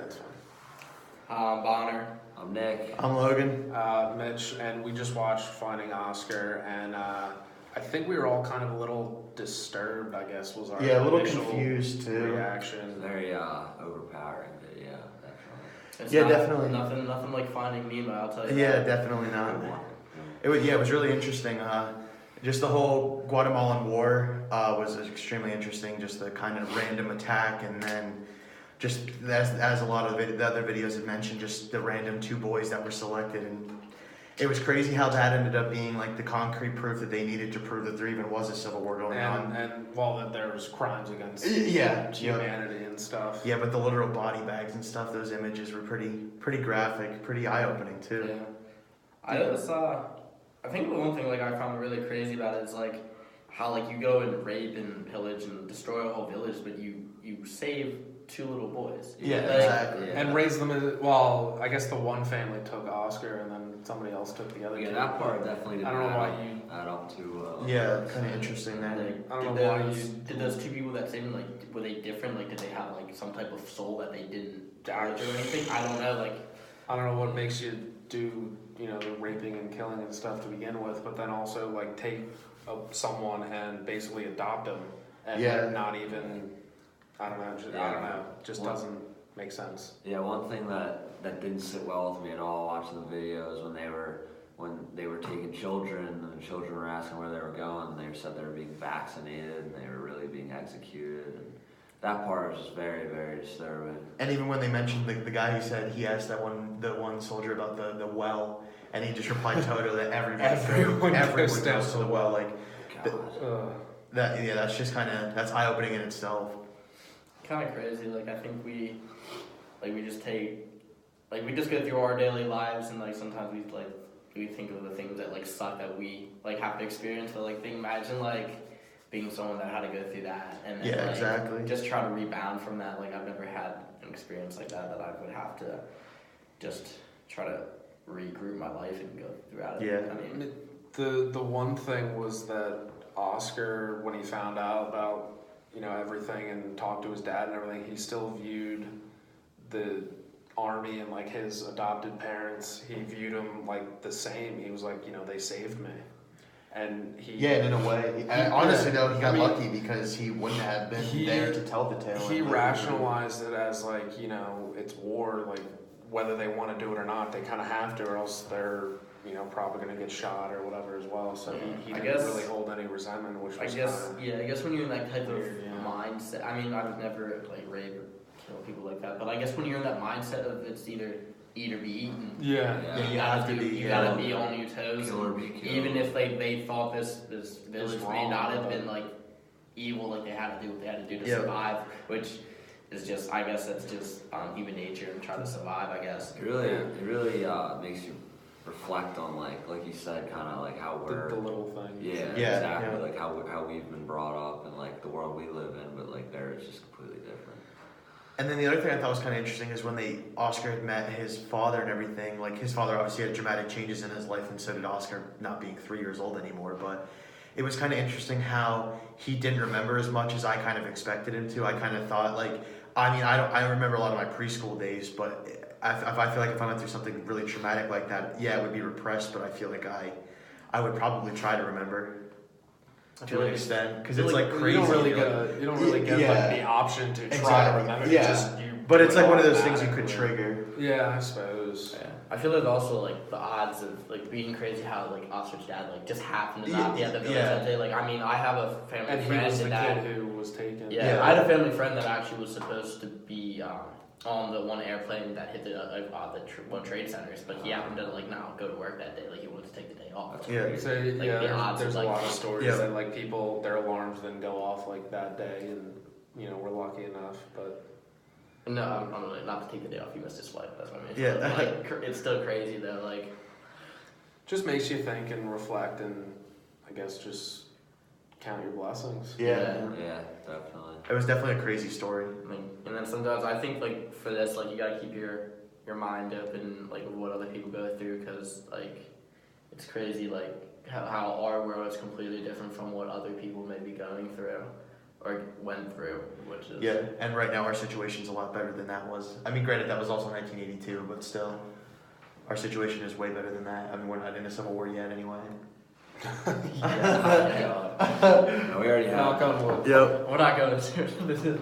it's fine. I'm Bonner. I'm Nick. I'm Logan. Mitch, and we just watched Finding Oscar, and I think we were all kind of a little disturbed, I guess, was our a little initial confused too. reaction. Very overpowering video, definitely. It's definitely. Nothing like Finding Nemo, I'll tell you. Yeah, that. definitely not. It was really interesting. Just the whole Guatemalan war was extremely interesting. Just the kind of random attack, and then just as a lot of the other videos have mentioned, just the random 2 boys that were selected, and it was crazy how that ended up being like the concrete proof that they needed to prove that there even was a civil war going on. And that there was crimes against humanity and stuff. Yeah, but the literal body bags and stuff, those images were pretty graphic, pretty eye-opening too. Yeah. I think the one thing like I found really crazy about it is like how like you go and rape and pillage and destroy a whole village, but you save 2 little boys. Yeah, like, exactly. And raise them as well. I guess the one family took Oscar, and then somebody else took the other. Yeah, two. that part definitely didn't I don't know why you. add up to. Kind of interesting that. Like, I don't know why you. Did those 2 people that saved him, like, were they different? Like, did they have like some type of soul that they didn't charge or anything? I don't know. Like, I don't know what makes you do, the raping and killing and stuff to begin with, but then also like take someone and basically adopt them and like, not even. I don't know. Just doesn't make sense. Yeah, one thing that didn't sit well with me at all watching the videos when they were taking children and the children were asking where they were going, and they said they were being vaccinated and they were really being executed. And that part was just very, very disturbing. And even when they mentioned the guy who said he asked the one soldier about the well, and he just replied totally that everyone goes to the well. Like that's just that's eye opening in itself. kind of crazy. Like, I think we just go through our daily lives, and like sometimes we think of the things that like suck that we like have to experience. But like, imagine like being someone that had to go through that, and then, exactly. Just try to rebound from that. Like, I've never had an experience like that I would have to just try to regroup my life and go throughout it. Yeah. I mean, The one thing was that Oscar, when he found out about everything and talked to his dad and everything, he still viewed the army and like his adopted parents. He viewed them like the same. He was like, they saved me, and he. Yeah, in a way. Honestly, though, he got lucky because he wouldn't have been there to tell the tale. He rationalized it as like it's war. Like whether they want to do it or not, they kind of have to, or else they're probably going to get shot or whatever as well. So he didn't really hold any resentment, which was I guess when you're in that type weird, of mindset, I mean, I would never like rape or kill people like that, but I guess when you're in that mindset of it's either eat or be eaten. Yeah. You gotta be on your toes. Kill or be killed. Even if they thought this village may not have been like evil, like they had to do what they had to do to survive, which is just, I guess that's just human nature and trying to survive, I guess. It really makes you reflect on like you said, kind of like how we're the little things. Yeah, exactly. Like how we've been brought up and like the world we live in, but like there it's just completely different. And then the other thing I thought was kind of interesting is when Oscar had met his father and everything. Like his father obviously had dramatic changes in his life, and so did Oscar, not being 3 years old anymore. But it was kind of interesting how he didn't remember as much as I kind of expected him to. I kind of thought I remember a lot of my preschool days, but I feel like if I went through something really traumatic like that, it would be repressed. But I feel like I would probably try to remember to an extent, because it's like crazy. You don't really get like the option to try to remember. But it's like one of those things you could trigger. Yeah, I suppose. Yeah. I feel like also like the odds of like being crazy how like Oscar's dad like just happened to not be at the village that day. Like, I mean, I have a family friend he was the that kid who was taken. Yeah, I had a family friend that actually was supposed to be on the one airplane that hit the World Trade Centers, but he happened to not go to work that day. Like, he wanted to take the day off. So, the odds there's of, a lot of stories that like people, their alarms didn't go off like that day, and we're lucky enough. But no, I'm really not to take the day off. He missed his flight. That's what I mean. Yeah, it's still crazy though. Like, just makes you think and reflect, and I guess just count your blessings. Yeah, Definitely. It was definitely a crazy story. I mean, and then sometimes I think like for this, like you gotta keep your mind open, like with what other people go through, because like it's crazy, like how our world is completely different from what other people may be going through. or went through, which is Yeah, and right now our situation's a lot better than that was. I mean, granted, that was also 1982, but still, our situation is way better than that. I mean, we're not in a civil war yet anyway. No, we already have. Knock on wood. Yep. We're not going to this is